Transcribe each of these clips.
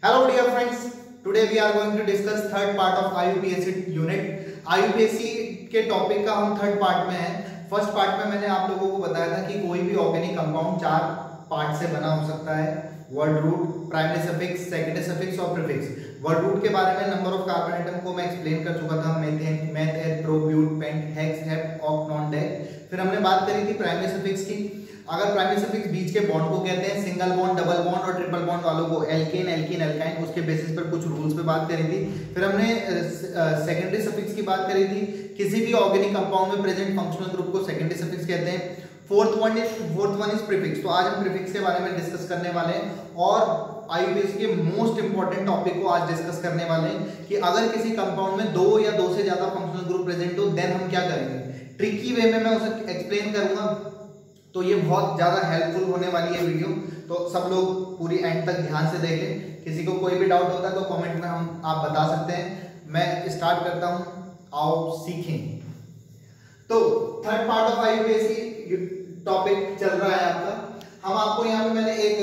Hello dear friends, today we are going to discuss third part of IUPAC unit. IUPAC के topic का हम third part में हैं। First part में मैंने आप लोगों को बताया था कि कोई भी ऑर्गेनिक कंपाउंड चार पार्ट से बना हो सकता है, word root, primary suffix, secondary suffix और प्रीफिक्स। वर्ड रूट के बारे में नंबर ऑफ कार्बन एटम को मैं एक्सप्लेन कर चुका था, methane, meth, pro, but, pent, hex, hep, oct, non, dec. फिर हमने बात करी थी प्राइमरी सफिक्स की। अगर प्राइमरी सफिक्स बीच के बॉन्ड को कहते हैं, सिंगल बॉन्ड, डबल बॉन्ड और ट्रिपल बॉन्ड वालों को एल्केन, एल्कीन, एल्काइन, उसके बेसिस पर कुछ रूल्स पे बात करी थी। फिर हमने सेकेंडरी सफिक्स की बात करी थी। किसी भी ऑर्गेनिक कंपाउंड में प्रेजेंट फंक्शनल ग्रुप को सेकेंडरी सफिक्स कहते हैं। Fourth one is prefix. तो आज हम प्रीफिक्स के बारे में डिस्कस करने वाले हैं और आईयूपीएसी के मोस्ट इंपॉर्टेंट टॉपिक को आज डिस्कस करने वाले हैं कि अगर किसी कंपाउंड में दो या दो से ज्यादा फंक्शनल ग्रुप प्रेजेंट हो देन हम क्या करेंगे। ट्रिकी वे में मैं उसे एक्सप्लेन करूंगा, तो ये बहुत ज्यादा हेल्पफुल होने वाली है वीडियो। तो सब लोग पूरी एंड तक ध्यान से देखें। किसी को कोई भी डाउट होता है तो कमेंट में आप बता सकते हैं। मैं स्टार्ट करता हूं, आओ सीखें। तो third part of IUPAC topic चल रहा है आपका। हम आपको यहाँ पे मैंने एक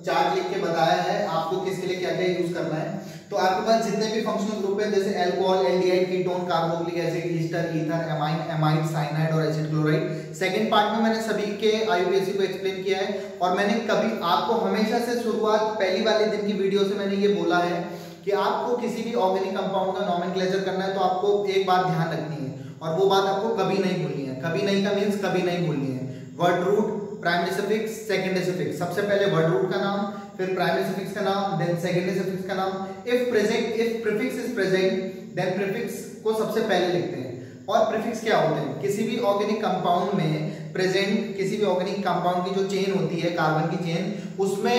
चार्ट लिख के बताया है आपको किसके लिए क्या क्या यूज करना है। तो आपके पास जितने भी फंक्शनल ग्रुप है जैसे alcohol, aldehyde, ketone, carboxylic acid, Easter, ether, amine, amide, cyanide और एसिड क्लोराइड। सेकंड पार्ट में मैंने सभी के आईयूपीएसी को एक्सप्लेन किया है और मैंने कभी आपको हमेशा से शुरुआत पहली वाले दिन की वीडियो से मैंने ये बोला है कि आपको किसी भी ऑर्गेनिक कंपाउंड का नोमेनक्लेचर करना है तो आपको एक बात ध्यान रखनी है और वो बात आपको कभी नहीं भूलनी है। कभी नहीं का मीन्स कभी नहीं भूलनी है। Word root, primary suffix, secondary suffix. सबसे पहले वर्ड रूट का नाम, फिर प्राइमरी सफिक्स का नाम, देन सेकेंडरी सफिक्स का नाम। If prefix is present then prefix को सबसे पहले लिखते हैं। और प्रीफिक्स क्या होते हैं? किसी भी ऑर्गेनिक कंपाउंड में प्रेजेंट किसी भी ऑर्गेनिक कंपाउंड की जो चेन होती है, कार्बन की चेन, उसमें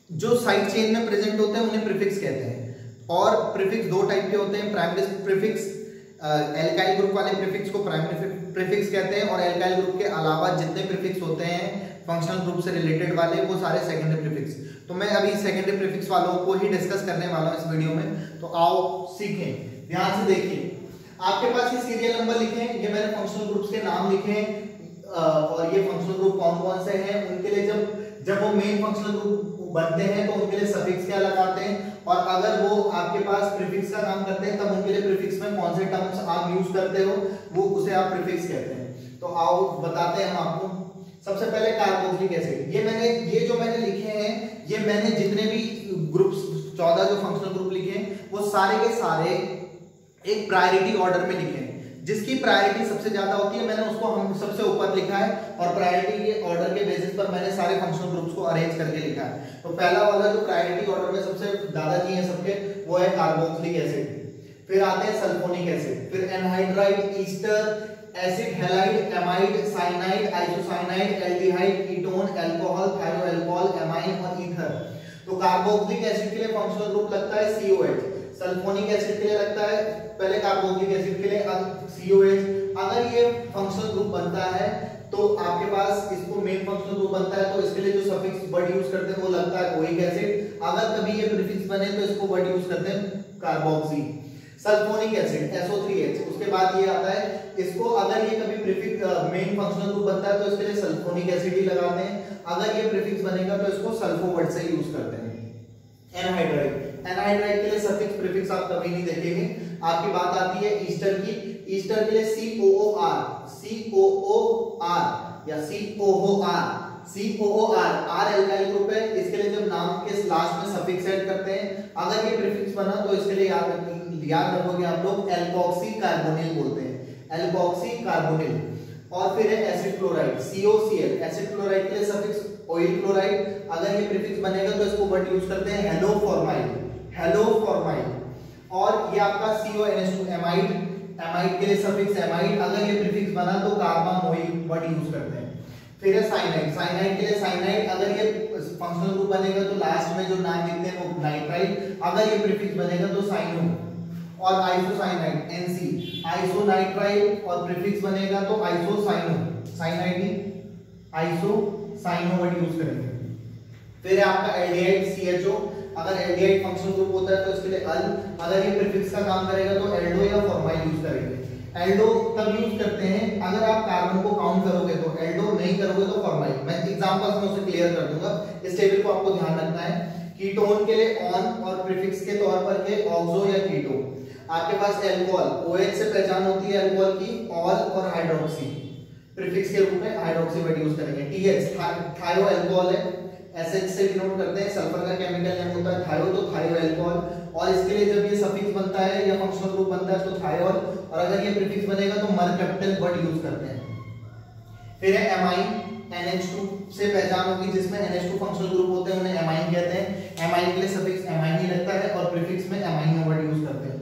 जो साइड चेन में प्रेजेंट होते हैं उन्हें प्रीफिक्स कहते हैं। और प्रीफिक्स दो टाइप के होते हैं, प्राइमरी प्रीफिक्स, एल्काइल ग्रुप वाले प्रीफिक्स को प्राइमरी प्रीफिक्स कहते हैं और एल्काइल ग्रुप के अलावा जितने प्रीफिक्स होते हैं फंक्शनल ग्रुप से रिलेटेड वाले वो सारे सेकेंडरी प्रीफिक्स। तो मैं अभी सेकेंडरी प्रीफिक्स वालों को ही डिस्कस करने वाला हूं इस वीडियो में। तो आओ सीखें, ध्यान से देखिए। आपके पास ये सीरियल नंबर लिखे हैं, ये मैंने फंक्शनल ग्रुप्स के नाम लिखे हैं और ये फंक्शनल ग्रुप कौन कौन से हैं उनके लिए जब वो मेन फंक्शनल ग्रुप बनते हैं तो उनके लिए सफिक्स क्या लगाते हैं और अगर वो आपके पास प्रीफिक्स का काम करते हैं तब उनके लिए प्रीफिक्स में कौन से टर्म्स आप यूज करते हो वो उसे आप प्रीफिक्स कहते हैं। तो आओ बताते हैं हम आपको। सबसे पहले कार्बोक्सिलिक एसिड। ये जो मैंने लिखे हैं ये मैंने जितने भी ग्रुप्स 14 जो फंक्शनल ग्रुप लिखे हैं वो सारे के सारे एक प्रायोरिटी ऑर्डर में लिखे हैं। जिसकी प्रायोरिटी सबसे ज्यादा होती है मैंने उसको हम सबसे ऊपर लिखा है और प्रायोरिटी के ऑर्डर के बेसिस पर मैंने सारे फंक्शनल ग्रुप्स को अरेंज करके लिखा है। तो पहला वाला जो प्रायोरिटी ऑर्डर में सबसे ज्यादा चाहिए सबके वो है कार्बोक्सिलिक एसिड। फिर आते हैं सल्फोनिक एसिड, फिर anhydride, ester, acid halide, amide, cyanide, isocyanide, aldehyde, ketone, alcohol, thioalcohol, amine और ईथर। तो कार्बोक्सिलिक एसिड के लिए फंक्शनल ग्रुप लगता है COH, सल्फोनिक एसिड के लिए लगता है पहले कार्बोक्सिलिक एसिड के लिए COH। अगर ये फंक्शनल ग्रुप बनता है तो आपके पास इसको मेन फंक्शनल ग्रुप बनता है तो इसके लिए जो सफिक्स वर्ड यूज करते हैं वो लगता है ओइक एसिड। अगर कभी ये प्रीफिक्स बने तो इसको वर्ड यूज करते हैं कार्बोक्सी। Sulphonic acid SO3H। उसके बाद ये आता है इसको अगर ये कभी प्रीफिक्स मेन फंक्शनल ग्रुप बनता है तो इसके लिए सल्फोनिक एसिड ही लगाते हैं। अगर ये प्रीफिक्स बनेगा तो इसको सल्फो वर्ड से यूज करते हैं। एनहाइड्राइड के लिए सफिक्स प्रीफिक्स आप कभी नहीं देखेंगे। आपकी बात आती है ईस्टर की। ईस्टर के लिए COOR या COOR। R एल्काइल ग्रुप है, इसके लिए जब नाम के लास्ट में सफिक्स ऐड करते हैं अगर ये प्रीफिक्स बना तो इसके लिए याद रखोगे आप लोग एल्कोक्सी कार्बोनिल बोलते हैं, एल्कोक्सी कार्बोनिल। और फिर है acid chloride COCl। Acid chloride के लिए सफिक्स ऑयल क्लोराइड। अगर ये प्रीफिक्स बनेगा तो इसको वर्ड यूज करते हैं हेलोफॉर्माइल। और ये आपका CONH2 एमाइड, एमाइड के लिए सफिक्स एमाइड। अगर ये प्रीफिक्स बना तो कार्बामोइल वर्ड यूज करते हैं। फिर है साइनाइड, साइनाइड के लिए साइनाइड। अगर ये फंक्शनल ग्रुप बनेगा तो लास्ट में जो नाम लिखते हैं वो नाइट्राइल। अगर ये प्रीफिक्स बनेगा तो साइनो। और आइसोसाइनाइड NC, आइसोनाइट्राइल और प्रीफिक्स बनेगा तो आइसोसाइनो, साइनाइड ही आइसोसाइनो वर्ड यूज करेंगे। फिर है आपका एल्डिहाइड CHO। अगर एल्डिहाइड फंक्शनल ग्रुप होता है तो इसके लिए अल। अगर ये प्रीफिक्स का काम करेगा तो एल्डो या फॉर्माइल यूज करेंगे। एल्डो तब यूज करते हैं अगर आप कार्बन को काउंट करोगे तो एल्डो, नहीं करोगे तो फॉर्माइल। मैं एग्जांपल्स में उसे क्लियर कर दूंगा। इस टेबल को आपको ध्यान रखना है कि कीटोन के लिए ऑन और प्रीफिक्स के तौर पर है ऑक्सो या कीटो। आपके पास एल्कोहल, OH से पहचान होती है अल्कोहल की, ऑल और हाइड्रोक्सी, प्रीफिक्स के रूप में हाइड्रोक्सी वर्ड यूज करेंगे। TH थायो अल्कोहल है, SH से डिनोट करते हैं, सल्फर का केमिकल नेम होता है थायो, तो थायो अल्कोहल। और इसके लिए जब ये सफिक्स बनता है या फंक्शनल ग्रुप बनता है तो थायोल, और अगर ये प्रीफिक्स बनेगा तो मर कैपिटल वर्ड यूज करते हैं। फिर है एमाइन, NH2 से पहचान होगी, जिसमें NH2 फंक्शनल ग्रुप होते हैं उन्हें एमाइन कहते हैं। एमाइन के लिए सफिक्स एमाइन ही लगता है और प्रीफिक्स में एमाइनो वर्ड यूज करते हैं।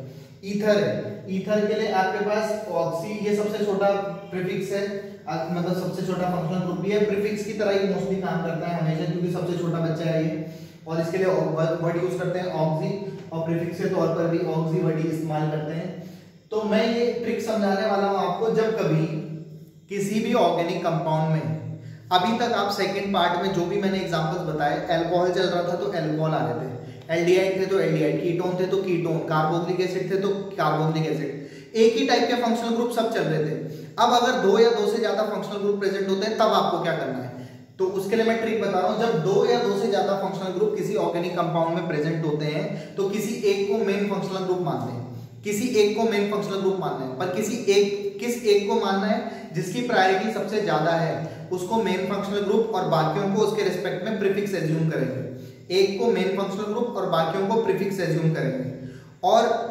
ईथर है, ईथर के लिए आपके पास ऑक्सी, ये सबसे छोटा प्रीफिक्स है, मतलब सबसे छोटा फंक्शनल ग्रुप भी है, प्रीफिक्स की तरह ही मोस्टली काम करता है हमेशा, क्योंकि सबसे छोटा बच्चा है ये। और इसके लिए वर्ड यूज करते हैं ऑक्सी, और प्रीफिक्स के तौर पर भी ऑक्सी वर्ड ही इस्तेमाल करते हैं। तो मैं ये ट्रिक समझाने वाला हूं आपको, जब कभी किसी भी ऑर्गेनिक कंपाउंड में, अभी तक आप सेकंड पार्ट में जो भी मैंने एग्जांपल्स बताए, अल्कोहल चल रहा था तो अल्कोहल आ रहे थे, एल्डिहाइड थे तो एल्डिहाइड, कीटोन थे तो कीटोन, कार्बोक्सिलिक एसिड थे तो कार्बोक्सिलिक एसिड, एक ही टाइप के फंक्शनल ग्रुप सब चल रहे थे। अब अगर दो या दो से ज्यादा फंक्शनल ग्रुप प्रेजेंट होते हैं तब आपको क्या करना है, तो उसके लिए मैं ट्रिक बता रहा हूं। जब दो या दो से ज्यादा फंक्शनल ग्रुप किसी ऑर्गेनिक कंपाउंड में प्रेजेंट होते हैं तो किसी एक को मेन फंक्शनल ग्रुप मानते हैं, किसी एक को मेन फंक्शनल ग्रुप मानना है, पर किस एक को मानना है जिसकी प्रायोरिटी सबसे ज्यादा है उसको मेन फंक्शनल ग्रुप, और बाकियों को उसके रिस्पेक्ट में प्रीफिक्स एज्यूम करेंगे। एक को मेन फंक्शनल ग्रुप और बाकियों को प्रीफिक्स एज्यूम करेंगे। और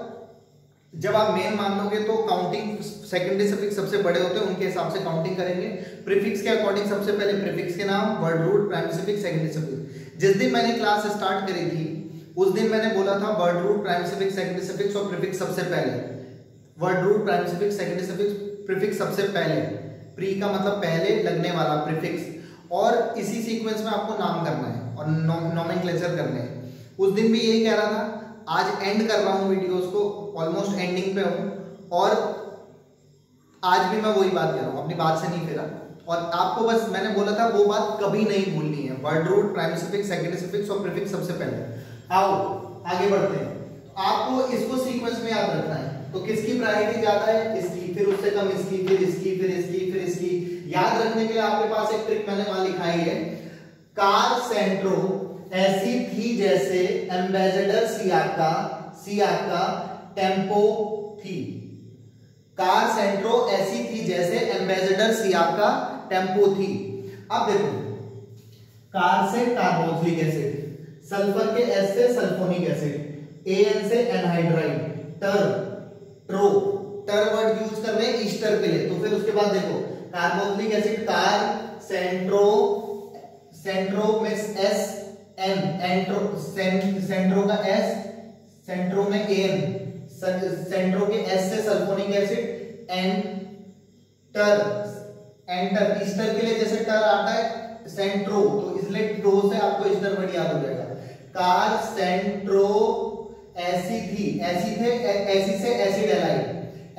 जब आप मेन मान लोगे तो काउंटिंग सेकेंडरी सफिक्स सबसे बड़े होते हैं, उनके हिसाब से काउंटिंग करेंगे। प्रीफिक्स के अकॉर्डिंग सबसे पहले प्रीफिक्स के नाम, word root, primary suffix, secondary suffix. जिस दिन मैंने क्लास स्टार्ट करी थी उस दिन मैंने बोला था word root, primary suffix, secondary suffix और प्रीफिक्स सबसे पहले। Word root, primary suffix, secondary suffix, prefix सबसे पहले। प्री का मतलब पहले लगने वाला प्रीफिक्स, और इसी सीक्वेंस में आपको नाम करना है और नोमेनक्लेचर करने हैं। उस दिन भी यही कह रहा था, आज एंड कर रहा हूं वीडियोस को, ऑलमोस्ट एंडिंग पे हूं, और आज भी मैं वही बात कह रहा हूं, अपनी बात से नहीं फिरा। और आपको बस मैंने बोला था वो बात कभी नहीं भूलनी है, word root, primary suffix, secondary suffix और प्रीफिक्स सबसे पहले। आओ आगे बढ़ते हैं। आपको इसको सीक्वेंस में याद रखना है, तो किसकी प्रायोरिटी ज्यादा है, इसकी, फिर उससे कम इसकी, फिर इसकी, फिर इसकी, फिर इसकी। याद रखने के लिए आपके पास एक ट्रिक मैंने वहां लिखाई है, कार सेंट्रो ऐसी थी जैसे एम्बेसडर सियाका टेम्पो थी। कार सेंट्रो ऐसी थी जैसे एम्बेसडर सियाका टेम्पो थी। अब देखो, कार से कार्बोक्सिलिक एसिड, सल्फर के एस से सल्फोनिक एसिड, AN से एनहाइड्राइड, टर वर्ड यूज कर रहे हैं ईस्टर के लिए। तो फिर उसके बाद देखो, कार्बोक्सिलिक एसिड कार, सेंट्रो में एस, एन, सेंट्रो का एस, सेंट्रो में AN, सेंट्रो के एस से सल्फोनिक एसिड, एंटर, ईस्टर के लिए जैसे टर आता है सेंट्रो, तो इसलिए ट्रो से आपको ईस्टर वर्ड याद हो जाएगा। कार सेंट्रो ऐसी थी, ऐसी थे, ऐसी से एसिड एलाइड,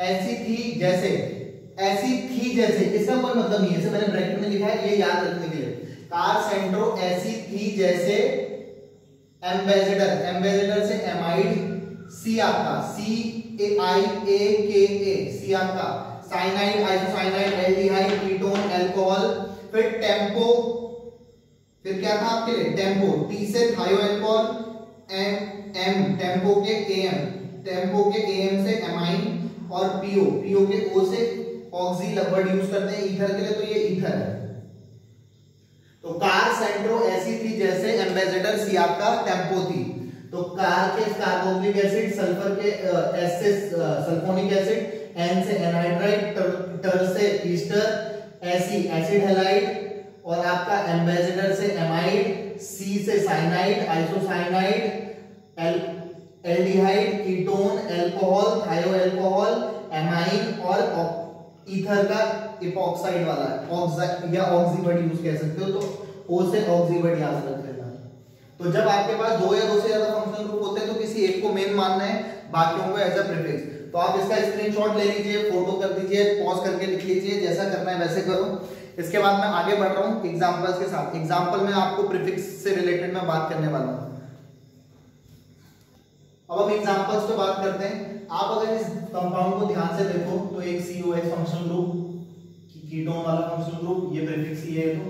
ऐसी थी जैसे, ऐसी थी जैसे, इसका कोई मतलब नहीं है, इसे मैंने ब्रैकेट में लिखा है ये याद रखने के लिए। कार सेंट्रो ऐसी थी जैसे एम्बेसडर से एमाइड, सियाका, CAIAKA, सियाका, cyanide, isocyanide, aldehyde, ketone, alcohol. फिर टेम्पो, फिर क्या था आपके लिए, टेम्पो, T से थायो अल्कोहल, M, टेम्पो के AM से एमाइन, और PO के O से ऑक्सी वर्ड यूज करते हैं ईथर के लिए, तो ये ईथर है। तो कार सेंट्रो ऐसी थी जैसे एम्बेसडर सियाका टेम्पो थी। तो कार के कार्बोक्सिलिक एसिड, सल्फर के एस से सल्फोनिक एसिड, N से एनहाइड्राइड, टर से ईस्टर, एसिड हैलाइड, और आपका एम्बेसडर से एमाइड, C से cyanide, isocyanide, aldehyde, ketone, alcohol, थायो अल्कोहल, एमाइन, और ईथर का इपॉक्साइड वाला या ऑक्सी वर्ड यूज कह सकते हो, तो O से ऑक्सी वर्ड याद रख लेना। तो जब आपके पास दो या दो से ज्यादा फंक्शनल ग्रुप होते हैं तो किसी एक को मेन मानना है, बाकियों को एज अ प्रीफिक्स। तो आप इसका स्क्रीनशॉट ले लीजिए, फोटो कर दीजिए, पॉज करके लिख लीजिए, जैसा करना है वैसे करो। इसके बाद मैं आगे बढ़ रहा हूं एग्जांपल्स के साथ। एग्जांपल में आपको प्रीफिक्स से रिलेटेड मैं बात करने वाला हूं। अब हम एग्जांपल्स पे बात करते हैं। आप अगर इस कंपाउंड को ध्यान से देखो तो एक COH फंक्शनल ग्रुप, कीटोन वाला फंक्शनल ग्रुप, ये प्रीफिक्स ही है तो,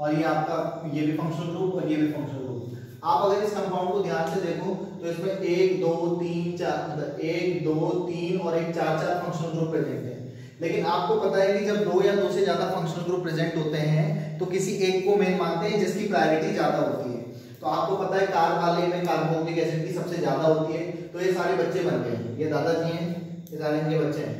और ये आपका ये भी फंक्शनल ग्रुप और ये भी फंक्शनल ग्रुप। आप अगर इस कंपाउंड को ध्यान से देखो तो इसमें 1 2 3 4 मतलब 1 2 3 और एक 4 फंक्शनल ग्रुप प्रेजेंट है। लेकिन आपको पता है कि जब 2 या 2 से ज्यादा फंक्शनल ग्रुप प्रेजेंट होते हैं तो किसी एक को मेन मानते हैं जिसकी प्रायोरिटी ज्यादा होती है। तो आपको पता है कार वाले में कार्बोक्सिलिक एसिड की सबसे ज्यादा होती है। तो ये सारे बच्चे बन गए, ये दादाजी हैं, ये सारे इनके बच्चे हैं।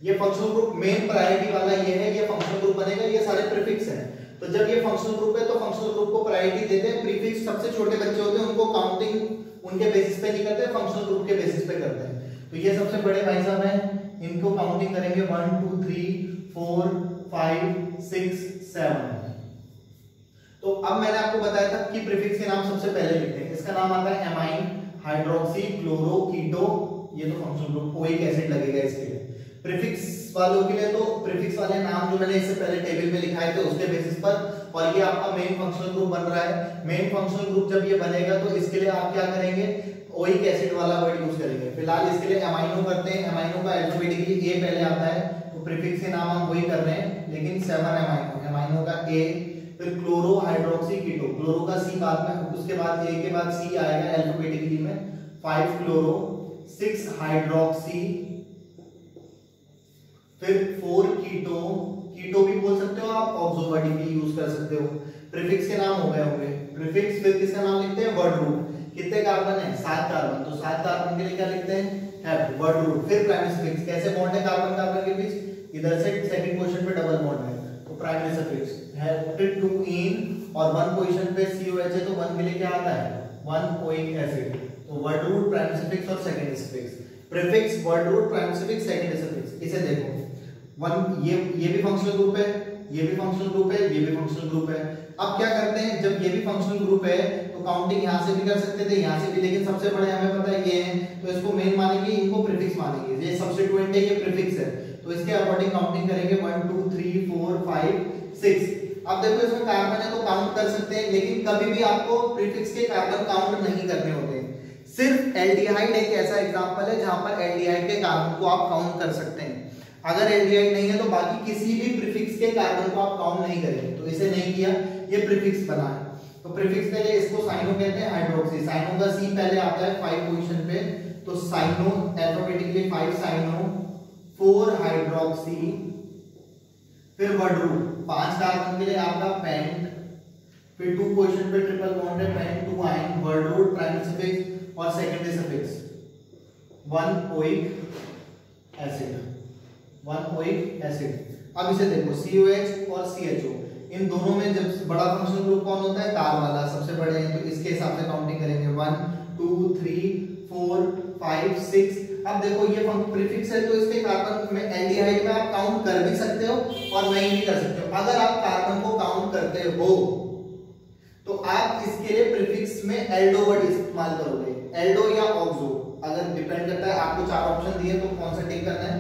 ये फंक्शनल ग्रुप मेन प्रायोरिटी वाला ये है, ये फंक्शनल ग्रुप बनेगा, ये सारे प्रीफिक्स हैं। तो जब ये फंक्शनल ग्रुप है तो फंक्शनल ग्रुप को प्रायोरिटी देते हैं। प्रीफिक्स सबसे छोटे बच्चे होते हैं, उनको काउंटिंग उनके बेसिस पे नहीं करते, फंक्शनल ग्रुप के बेसिस पे करते हैं। तो ये सबसे बड़े भाई साहब हैं, इनको काउंटिंग करेंगे 1 2 3 4 5 6 7। तो अब मैंने आपको बताया था कि प्रीफिक्स के नाम सबसे पहले लिखते हैं। इसका नाम आता है एमाइन, हाइड्रोक्सी, क्लोरो, कीटो, ये तो फंक्शनल ग्रुप, ओइक एसिड लगेगा इसके लिए। प्रीफिक्स वालों के लिए तो प्रीफिक्स वाले नाम जो मैंने इससे पहले टेबल में लिखाए थे उसके बेसिस पर, और ये आपका मेन फंक्शनल ग्रुप बन रहा है। मेन फंक्शनल ग्रुप जब ये बनेगा तो इसके लिए आप क्या करेंगे, ओइक एसिड वाला वर्ड यूज करेंगे। फिलहाल इसके लिए एमाइनो करते हैं। एमाइनो का अल्फाबेटिकली ए पहले आता है, तो प्रीफिक्स के नाम हम वही कर रहे हैं, लेकिन 7 एमाइनो, एमाइनो का ए, फिर क्लोरो, हाइड्रोक्सी, कीटो, क्लोरो का सी बाद में, उसके बाद ए के बाद सी आएगा अल्फाबेटिकली में, 5 क्लोरो, 6 हाइड्रोक्सी, फिर 4 कीटो, कीटो भी बोल सकते हो आप, ऑक्सो वर्ड भी यूज कर सकते हो। प्रीफिक्स के नाम हो गए होंगे। प्रीफिक्स फिर किसका नाम लिखते हैं, वर्ड रूट। कितने कार्बन है, 7 कार्बन, तो 7 कार्बन के लिए क्या लिखते हैं, हैव, वर्ड रूट। फिर प्राइमरी सफिक्स, कैसे बॉन्ड है कार्बन कार्बन के बीच, इधर से सेकंड पोजीशन पे डबल बॉन्ड है, तो प्राइमरी सफिक्स है। फिर 2 इन और 1 पोजीशन पे COH है, तो 1 के लिए क्या आता है, 1 ओइक एसिड। तो वर्ड रूट, प्राइमरी सफिक्स और secondary suffix. Prefix, word root, primary suffix, secondary suffix. इसे देखो, वन ये भी फंक्शनल ग्रुप है, ये भी फंक्शनल ग्रुप है, ये भी फंक्शनल ग्रुप है। अब क्या करते हैं, जब ये भी फंक्शनल ग्रुप है तो काउंटिंग यहाँ से भी कर सकते थे, यहाँ से भी, लेकिन सबसे बड़े हमें पता है ये हैं, तो इसको मेन मानेंगे, इनको प्रीफिक्स मानेंगे। ये सब्स्टिट्यूएंट है, ये प्रीफिक्स है, तो इसके अकॉर्डिंग काउंटिंग करेंगे 1 2 3 4 5 6। अब देखो इसमें कार्बन है तो काउंट कर सकते हैं, लेकिन कभी भी आपको प्रीफिक्स के कार्बन काउंट नहीं करने होते हैं। सिर्फ एल्डिहाइड एक ऐसा एग्जांपल है जहां पर एल्डिहाइड के कार्बन को आप काउंट कर सकते हैं। अगर एल्डिहाइड नहीं है तो बाकी किसी भी प्रीफिक्स के कार्बन को आप काउंट नहीं करेंगे। तो इसे नहीं किया, ये प्रीफिक्स बना है। तो प्रीफिक्स के लिए इसको साइनो कहते हैं, हाइड्रोक्सी। साइनो का सी पहले आता है 5 पोजीशन पे, तो साइनो अल्फाबेटिकली 5 साइनो, 4 हाइड्रोक्सी, फिर वर्ड रूट, 5 कार्बन के लिए आपका पेंट, फिर 2 पोजीशन पे ट्रिपल बॉन्ड है, pent 2 yne, word root, primary suffix और secondary suffix 1 oic acid, 1 oic acid. अब इसे देखो COH और CHO, इन दोनों में जब बड़ा फंक्शनल ग्रुप कौन होता है, कार वाला, सबसे बड़े हैं, तो इसके हिसाब से काउंटिंग करेंगे 1 2 3 4 5 6। अब देखो ये प्रीफिक्स है तो इसके कार्बन में एल्डिहाइड में आप काउंट कर भी सकते हो और नहीं भी कर सकते हो। अगर आप कार्बन को काउंट करते हो तो आप इसके लिए प्रीफिक्स में एल्डो वर्ड इस्तेमाल करोगे, एल्डो या ऑक्सो, अगर डिपेंड करता है, आपको 4 ऑप्शन दिए तो कौन सा टिक करना है।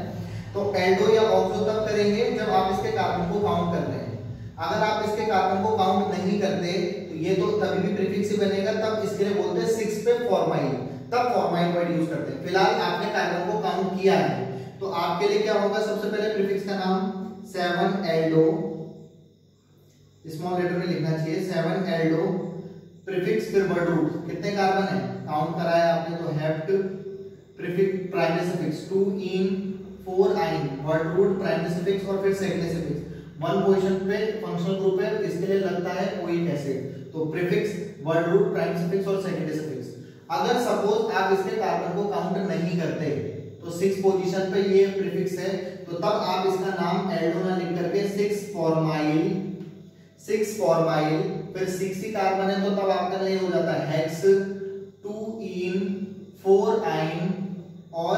तो एल्डो या ऑक्सो तब करेंगे जब आप इसके कार्बन को काउंट कर रहे हैं। अगर आप इसके कार्बन को काउंट नहीं करते तो ये तो तभी भी प्रीफिक्स ही बनेगा, तब इसके लिए बोलते हैं 6 पे फॉर्माइल, तब फॉर्माइल वर्ड यूज करते हैं। फिलहाल आपने कार्बन को काउंट किया है तो आपके लिए क्या होगा, सबसे पहले प्रीफिक्स का नाम 7 एल्डो, स्मॉल लेटर में लिखना चाहिए 7 एल्डो, प्रीफिक्स फिर वर्ड रूट, कितने कार्बन है काउंट कराया आपने तो हेप्ट, प्रीफिक्स प्राइमरी सफिक्स 2 इन 4 yne, word root, primary suffix और फिर सेकेंडरी सफिक्स। 1 पोजीशन पे फंक्शनल ग्रुप है, इसके लिए लगता है ओइक एसिड, तो prefix, word root, primary suffix और सेकेंडरी सफिक्स। अगर सपोज आप इसके कार्बन को काउंट नहीं करते तो 6 पोजीशन पे ये प्रीफिक्स है, तो तब आप इसका नाम एल्डो ना लिख करके 6 फॉर्माइल, फिर 6 ही कार्बन है तो तब आपका नहीं हो जाता है हेक्स, 2 इन 4 आइन और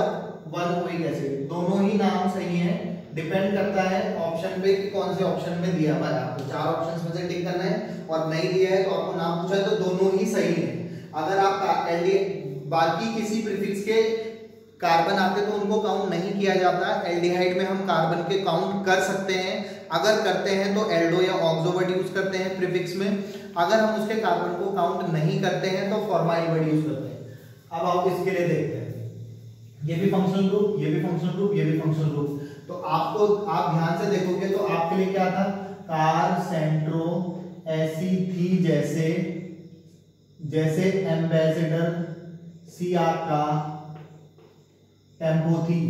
1 ओइक एसिड। दोनों ही नाम सही हैं, डिपेंड करता है ऑप्शन पे कि कौन से ऑप्शन में दिया हुआ है। आपको 4 ऑप्शंस में से टिक करना है और नहीं दिया है तो आपको नाम पूछा है तो दोनों ही सही है। अगर आप बाकी किसी प्रीफिक्स के कार्बन आते तो उनको काउंट नहीं किया जाता। एल्डिहाइड में हम कार्बन के काउंट कर सकते हैं, अगर करते हैं तो एल्डो या ऑक्सो वर्ड यूज करते हैं प्रीफिक्स में, अगर हम उसके कार्बन को काउंट नहीं करते हैं तो फॉर्माइल वर्ड यूज करते हैं। अब आप इसके लिए देखते हैं, ये भी फंक्शनल ग्रुप, ये भी फंक्शनल ग्रुप, ये भी फंक्शनल ग्रुप, तो आपको आप ध्यान से देखोगे तो आपके लिए क्या था, कार, सेंट्रो, ऐसी थी जैसे, जैसे एम्बेसडर, सी आपका टेम्पोथी,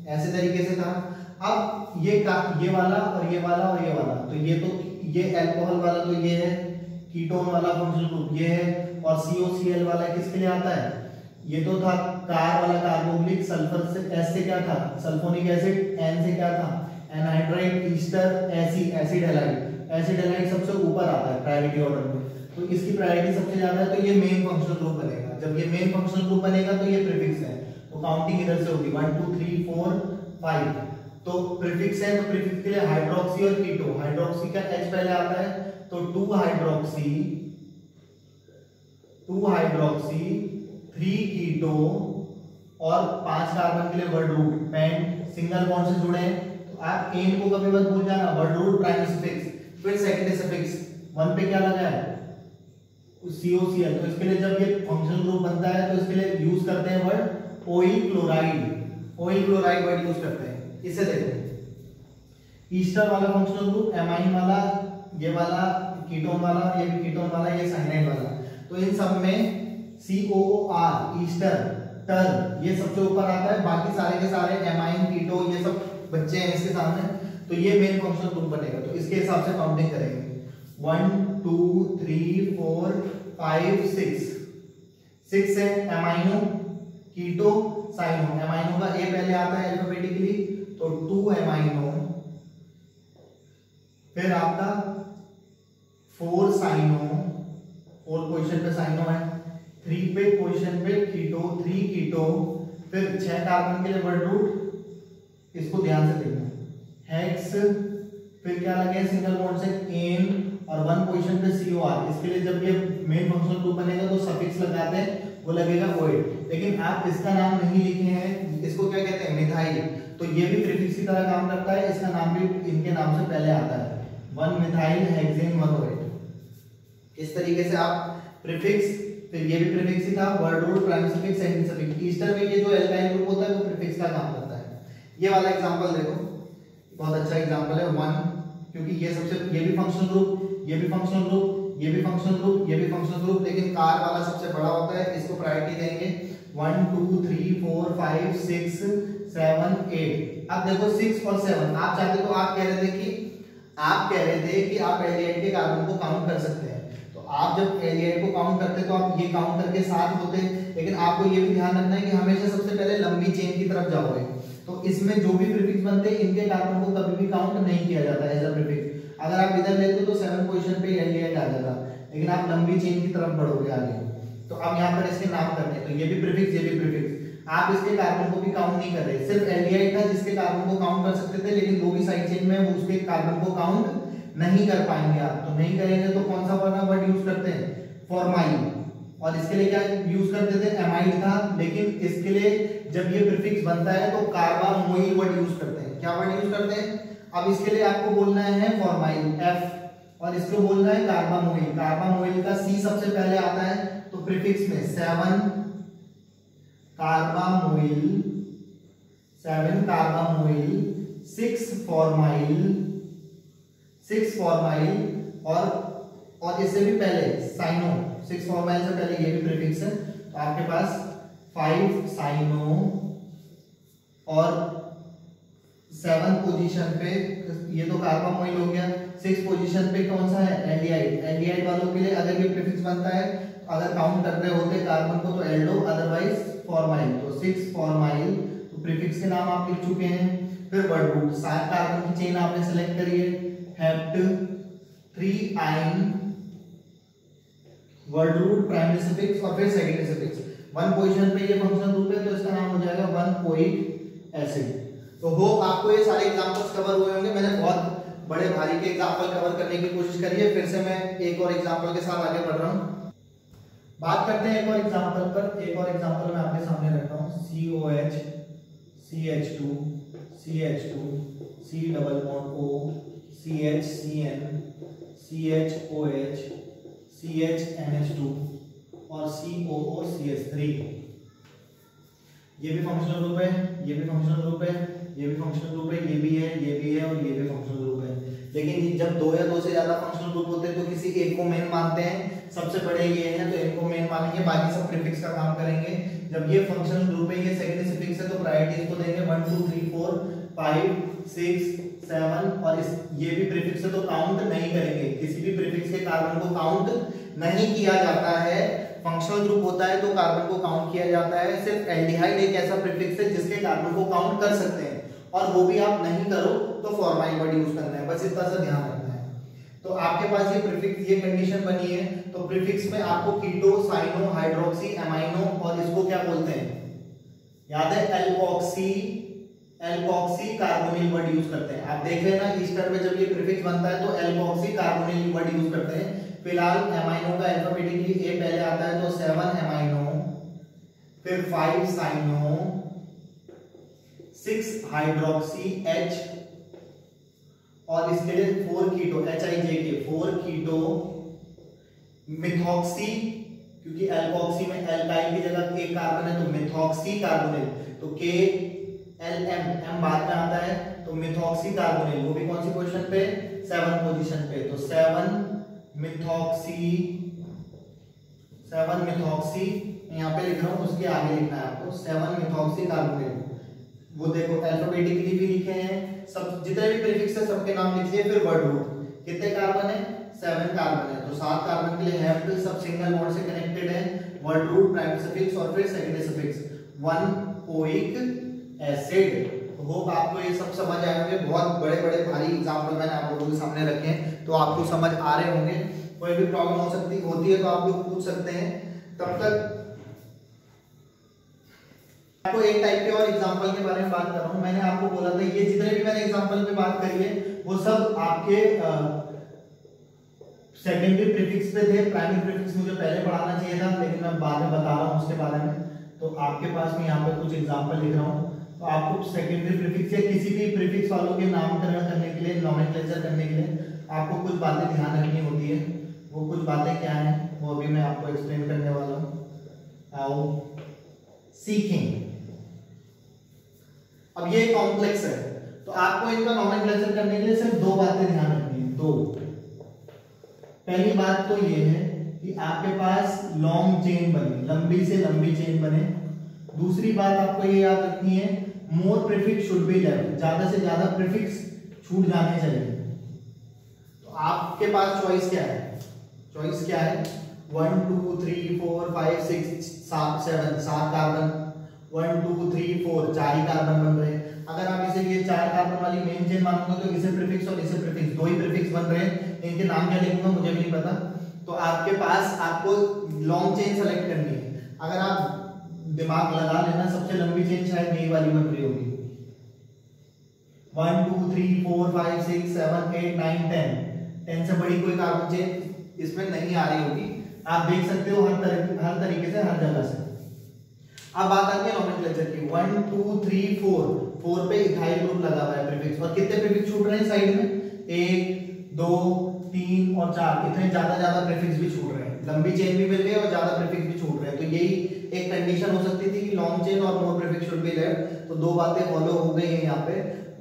ऐसे तरीके से था। अब ये वाला और ये वाला और ये वाला, तो ये अल्कोहल वाला तो ये है, कीटोन वाला फंक्शनल ग्रुप ये है, और COCl वाला किसके लिए आता है, ये तो था कार वाला कार्बोक्सिलिक, सल्फर से एस से क्या था सल्फोनिक एसिड, एन से क्या था anhydride, ester acid halide, acid halide सबसे ऊपर आता है प्रायोरिटी ऑर्डर में, तो इसकी प्रायोरिटी सबसे ज्यादा है, तो ये मेन फंक्शनल ग्रुप बनेगा। जब ये मेन फंक्शनल ग्रुप बनेगा तो ये प्रीफिक्स है, तो काउंटिंग इधर से होगी 1 2 3 4 5, तो प्रीफिक्स है, तो प्रीफिक्स के लिए हाइड्रोक्सी और कीटो, हाइड्रोक्सी का H पहले आता है, तो 2 हाइड्रोक्सी 3 कीटो और 5 कार्बन के लिए word root, pent single bond से जुड़े हैं, तो आप एन को कभी मत भूल जाना, वर्ड रूट प्राइमरी सफिक्स, फिर सेकेंडरी सफिक्स, 1 पे क्या लगा है COCl, तो इसके लिए जब ये फंक्शनल ग्रुप बनता है तो इसके लिए यूज करते हैं word oil chloride word use करते हैं। इसे देखो ईस्टर वाला फंक्शनल ग्रुप, एमाइन वाला, ये वाला कीटोन वाला, ये भी कीटोन वाला, ये साइनाइड वाला, तो इन सब में COOR ईस्टर टर ये सबसे ऊपर आता है, बाकी सारे के सारे एमाइन कीटो ये सब बच्चे हैं इसके सामने, तो ये मेन फंक्शनल ग्रुप बनेगा, तो इसके हिसाब से काउंटिंग करेंगे 1 2 3 4 5 6 है एमाइनो कीटो साइनो, एमाइनो का ए पहले आता है अल्फाबेटिकली, तो 2 एमाइनो, फिर आपका 4 साइनो, 4 पोजीशन पे साइनो है, 3 पे पोजीशन पे कीटो 3 कीटो, फिर 6 कार्बन के लिए वर्ड रूट, इसको ध्यान से देखना हेक्स, फिर क्या लगे सिंगल बॉन्ड से एन, और 1 पोजीशन पे COR, इसके लिए जब ये मेन फंक्शनल ग्रुप बनेगा तो सफिक्स लगाते हैं, वो लगेगा ओएड, लेकिन आप इसका नाम नहीं लिखे हैं, इसको क्या कहते हैं मिथाइल, तो ये भी प्रीफिक्स की तरह काम करता है, इसका नाम भी इनके नाम से पहले आता है 1 मिथाइल हेक्सेन 1 ओएड। इस तरीके से आप प्रीफिक्स, फिर ये भी प्रीफिक्स ही था, word root primary suffix secondary suffix, ester में ये जो एल्काइल ग्रुप होता है वो प्रीफिक्स का काम करता है। ये वाला एग्जांपल देखो, बहुत अच्छा एग्जांपल है 1, क्योंकि ये भी फंक्शनल ग्रुप, ये भी फंक्शनल ग्रुप, ये भी फंक्शनल ग्रुप, ये भी फंक्शनल ग्रुप, लेकिन कार वाला सबसे बड़ा होता है, इसको प्रायोरिटी देंगे 1 2 3 4 5 6 7 8। अब देखो 6 और 7 आप चाहते तो आप कह रहे थे कि आप एल्डिहाइड के कार्बन को काउंट कर सकते हैं, तो आप जब एल्डिहाइड को काउंट करते तो आप ये काउंट करके 7 होते, लेकिन आपको ये भी ध्यान रखना है कि हमेशा सबसे पहले लंबी चेन की तरफ जाओगे, तो इसमें जो भी प्रीफिक्स बनते हैं इनके कार्बन को कभी भी काउंट नहीं किया जाता एज अ प्रीफिक्स। अगर आप इधर लेते हो तो 7 पोजीशन पे एल्डिहाइड आ जाता, लेकिन आप लंबी चेन की तरफ बढ़ोगे आगे, तो अब यहाँ पर इसके नाम करने, तो ये भी प्रीफिक्स, ये भी प्रीफिक्स, आप इसके कार्बन को भी काउंट नहीं कर रहे, सिर्फ एल्डिहाइड था जिसके कार्बन को काउंट कर सकते थे, लेकिन दो भी साइड चेन में उसके कार्बन को काउंट नहीं कर पाएंगे आप, तो नहीं करेंगे तो कौन सा वर्ड यूज करते हैं फॉर्माइल, और इसके लिए क्या यूज करते थे एमाइड था, लेकिन इसके लिए जब ये प्रीफिक्स बनता है तो कार्बामोइल वर्ड यूज करते हैं। क्या वर्ड यूज करते हैं, अब इसके लिए आपको बोलना है फॉर्माइल F, और इसको बोलना है कार्बामोइल, कार्बामोइल का C सबसे पहले आता है, तो प्रीफिक्स में 7 कार्बामोइल 6 फॉर्माइल, और इससे भी पहले साइनो, 6 फॉर्माइल से पहले ये भी प्रीफिक्स है, तो आपके पास 5 साइनो, और 7 पोजीशन पे ये तो कार्बामोइल हो गया, 6 पोजीशन पे कौन सा है एल्डिहाइड, एल्डिहाइड वालों के लिए अगर ये प्रीफिक्स बनता है, अगर काउंट कर रहे होते कार्बन को तो एल्डो, अदरवाइज फॉर्माइल, तो 6 फॉर्माइल, तो प्रीफिक्स के नाम आप लिख चुके हैं। फिर वर्ड रूट, 7 कार्बन की चेन आपने सेलेक्ट करी है, हेप्ट 3 आइन, वर्ड रूट प्राइमरी सफिक्स, और फिर सेकेंडरी सफिक्स, 1 पोजीशन पे ये फंक्शनल ग्रुप है, तो इसका नाम हो जाएगा 1-कोइक एसिड। तो होप आपको ये सारे एग्जांपल्स कवर हुए होंगे, मैंने बहुत बड़े भारी के एग्जांपल कवर करने की कोशिश करी है, फिर से मैं एक और एग्जांपल के साथ आगे बढ़ रहा हूं। बात करते हैं एक और एग्जांपल पर, एक और एग्जांपल मैं आपके सामने रख रहा हूं, COH CH2 CH2 C double bond O CHCN CHOH CHNH2 और COOCH3। ये भी फंक्शनल ग्रुप है, ये भी फंक्शनल ग्रुप है, ये भी फंक्शनल ग्रुप है, ये भी है, ये भी है, और ये भी फंक्शनल ग्रुप है। लेकिन जब 2 या 2 से ज्यादा फंक्शनल ग्रुप होते हैं तो किसी एक को मेन मानते हैं, सबसे बड़े ये हैं तो इनको मेन मानेंगे, बाकी सब प्रीफिक्स का काम करेंगे। जब ये फंक्शनल ग्रुप है, ये सेकंड सफिक्स है, तो प्रायोरिटी इसको देंगे 1 2 3 4 5 6 7 और इस ये भी प्रीफिक्स है तो काउंट नहीं करेंगे। किसी भी प्रीफिक्स के कार्बन को काउंट नहीं किया जाता है। फंक्शनल ग्रुप होता है तो कार्बन को काउंट किया जाता है। सिर्फ एल्डिहाइड एक ऐसा प्रीफिक्स है जिसके कार्बन को काउंट कर सकते हैं, और वो भी आप नहीं करो तो फॉर्माइल वर्ड यूज करना है, बस इतना सा ध्यान रखना है। तो आपके पास ये प्रीफिक्स, ये कंडीशन बनी है, तो प्रीफिक्स में आपको कीटो, साइनो, हाइड्रोक्सी, एमाइनो और इसको क्या बोलते हैं, याद है, alkoxy, alkoxy carbonyl word use करते हैं। आप देख लेना ईस्टर में जब ये प्रीफिक्स बनता है तो एल्कोक्सी कार्बोनिल वर्ड यूज करते हैं। फिलहाल एमाइनो का अल्फाबेटिकली ए पहले आता है तो 7 एमाइनो, फिर 5 साइनो, 6 हाइड्रोक्सी H, और इसके लिए 4 कीटो HIJK 4 कीटो, मिथॉक्सी, क्योंकि एल्कोक्सी में एल्काइल की जगह एक कार्बन है तो मिथॉक्सी कार्बोनिल, तो KLM M बाद में आता है तो मिथॉक्सी कार्बोनिल, वो भी कौन सी पोजीशन पे, 7 पोजीशन पे, तो 7 मिथॉक्सी यहाँ पे लिख रहा हूं, उसके आगे लिखना है आपको 7 मिथॉक्सी कार्बोनिल। वो देखो अल्फाबेटिकली भी लिखे हैं, सब जितने भी प्रीफिक्स है सबके नाम लिखिए, फिर वर्ड रूट। कितने कार्बन है, 7 कार्बन है, तो 7 कार्बन के लिए हैप्ड सब सिंगल बॉन्ड से कनेक्टेड है। वर्ड रूट, प्राइमरी सफिक्स और फिर सेकेंडरी सफिक्स 1 एसिड। होप आपको ये सब समझ आए होंगे। बहुत बड़े बड़े भारी एग्जाम्पल मैंने आप लोगों के सामने रखे हैं, तो आपको समझ आ रहे होंगे। कोई भी प्रॉब्लम होती है तो आप लोग पूछ सकते हैं। तब तक आपको एक टाइप के और एग्जांपल के बारे में बात कर रहा हूं। मैंने आपको बोला था ये जितने भी मैंने एग्जांपल पे बात करी है वो सब आपके सेकेंडरी प्रीफिक्स पे थे। प्राइमरी प्रीफिक्स मुझे पहले पढ़ाना चाहिए था, लेकिन मैं बाद में बता रहा हूं उसके बारे में। तो आपके पास मैं यहाँ पे कुछ एग्जांपल लिख रहा हूँ, तो आपको सेकेंडरी प्रीफिक्स या किसी भी प्रीफिक्स वालों के नामकरण करने के लिए, नोमेनक्लेचर करने के लिए आपको कुछ बातें ध्यान रखनी होती है। वो कुछ बातें क्या हैं वो अभी मैं आपको एक्सप्लेन करने वाला हूँ। आओ सीखें। अब ये कॉम्प्लेक्स है तो आपको इनका नोमेनक्लेचर करने के लिए सिर्फ 2 बातें ध्यान रखनी है, 2। पहली बात तो ये है कि आपके पास लॉन्ग चेन बने, लंबी से लंबी चेन बने। दूसरी बात आपको ये याद रखनी है, मोर प्रीफिक्स शुड बी लेफ्ट, ज्यादा से ज्यादा प्रीफिक्स छूट जाने चाहिए। तो आपके पास चॉइस क्या है, 1 2 3 4 5 6 7 कार्बन, 1 2 3 4 4 ही कार्बन बन रहे हैं। अगर आप इसे ये 4 कार्बन वाली मेन चेन मानोगे तो इसे प्रीफिक्स और इसे प्रीफिक्स, 2 ही प्रीफिक्स बन रहे हैं। इनके नाम क्या लिखूंगा मुझे भी नहीं पता। तो आपके पास आपको लॉन्ग चेन सेलेक्ट करनी है। अगर आप दिमाग लगा लेना, सबसे लंबी चेन शायद यही वाली बन रही होगी। 1 2 3 4 5 6 7 8 9 10 से बड़ी कोई कार्बन चेन इसमें नहीं आ रही होगी। आप देख सकते हो हर तरीके से, हर जगह से। अब बात आती है नोमेनक्लेचर की। 1 2 3 4 पे इथाइल ग्रुप लगा हुआ है प्रीफिक्स, और कितने प्रीफिक्स छूट रहे हैं साइड में, 1 2 3 और 4, इतने ज्यादा प्रीफिक्स भी छूट रहे हैं। लंबी चेन भी मिल गई और ज्यादा प्रीफिक्स भी छूट रहे हैं। तो यही एक कंडीशन हो सकती थी कि लॉन्ग चेन और मोर प्रीफिक्स शुड बी लेफ्ट। तो 2 बातें फॉलो हो गई है यहाँ पे।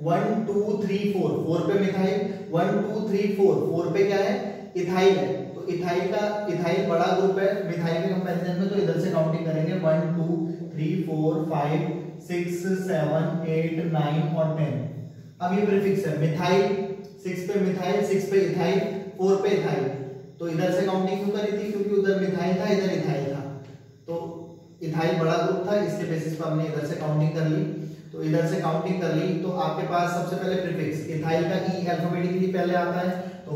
1 2 3 4 पे मिथाइल, 1 2 3 4 पे क्या है, इथाइल है। तो इथाइल बड़ा ग्रुप है मिथाइल के कंपैरिजन में, तो इधर से काउंटिंग करेंगे 1 2 3 4 5 6 7 8 9 और 10। अब ये प्रीफिक्स है मिथाइल, 6 पे मिथाइल, 6 पे इथाइल, 4 पे इथाइल। तो इधर से काउंटिंग क्यों करी थी, क्योंकि उधर मिथाइल था, इधर इथाइल था। तो इथाइल बड़ा ग्रुप था, इसके बेसिस पर हमने इधर से काउंटिंग कर ली। तो इधर से काउंटिंग कर ली तो आपके पास सबसे पहले प्रीफिक्स इथाइल का ई अल्फाबेटिकली पहले आता है, तो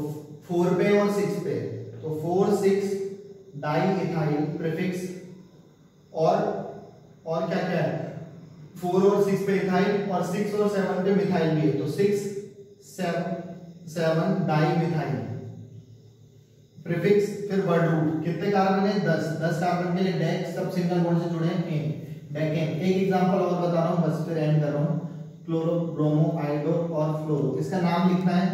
4 पे और 6 पे, तो 4 6 डाई इथाइल प्रीफिक्स। और क्या क्या है, 4 और 6 पे इथाइल और 6 और 7 पे मिथाइल भी है, तो 6 7 डाई मिथाइल प्रीफिक्स। फिर वर्ड रूट, कितने कार्बन है, 10 कार्बन के लिए डेक, सब सिंगल बॉन्ड से जुड़े हैं, डेकेन। एक एग्जांपल और बता रहा हूं, बस फिर एंड कर रहा हूं। क्लोरो, ब्रोमो, आयोडो और फ्लोरो, इसका नाम लिखना है।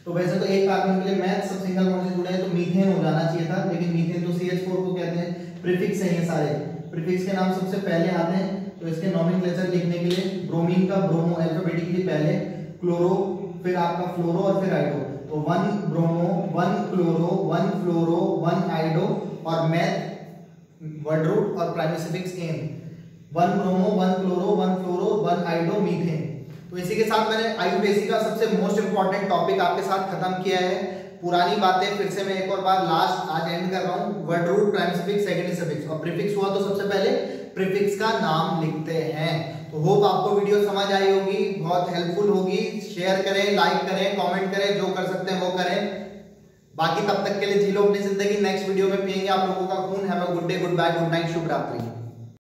तो वैसे तो एक कार्बन के लिए मैथ सब सिंगल बॉन्ड से जुड़े हैं तो मीथेन हो जाना चाहिए था, लेकिन मीथेन तो CH4 को कहते हैं। प्रीफिक्स है ये सारे, प्रीफिक्स के नाम सबसे पहले आते हैं, तो इसके नोमेनक्लेचर लिखने के लिए ब्रोमीन का ब्रोमो अल्फाबेटिकली पहले, क्लोरो, फिर आपका फ्लोरो और फिर आयोडो। तो 1 ब्रोमो, 1 क्लोरो, 1 फ्लोरो, 1 आइडो और मेथ वर्ड रूट और प्राइमरी सफिक्स एन। 1 bromo, 1 chloro, 1 fluoro, 1 iodo, methane. तो इसी के साथ मैंने आईयूपीएसी का सबसे मोस्ट इंपॉर्टेंट टॉपिक आपके साथ खत्म किया है। पुरानी बातें फिर से मैं एक और बार लास्ट आज एंड कर रहा हूँ। Word root, primary suffix, secondary suffix और प्रीफिक्स हुआ तो सबसे पहले प्रीफिक्स का नाम लिखते हैं। तो होप आपको वीडियो समझ आई होगी, बहुत हेल्पफुल होगी। शेयर करें, लाइक करें, कमेंट करें, जो कर सकते हैं वो करें। बाकी तब तक के लिए जी लो अपनी जिंदगी। नेक्स्ट वीडियो में पियेंगे आप लोगों का खून। Have a good day, good bye, good night, शुभ रात्रि।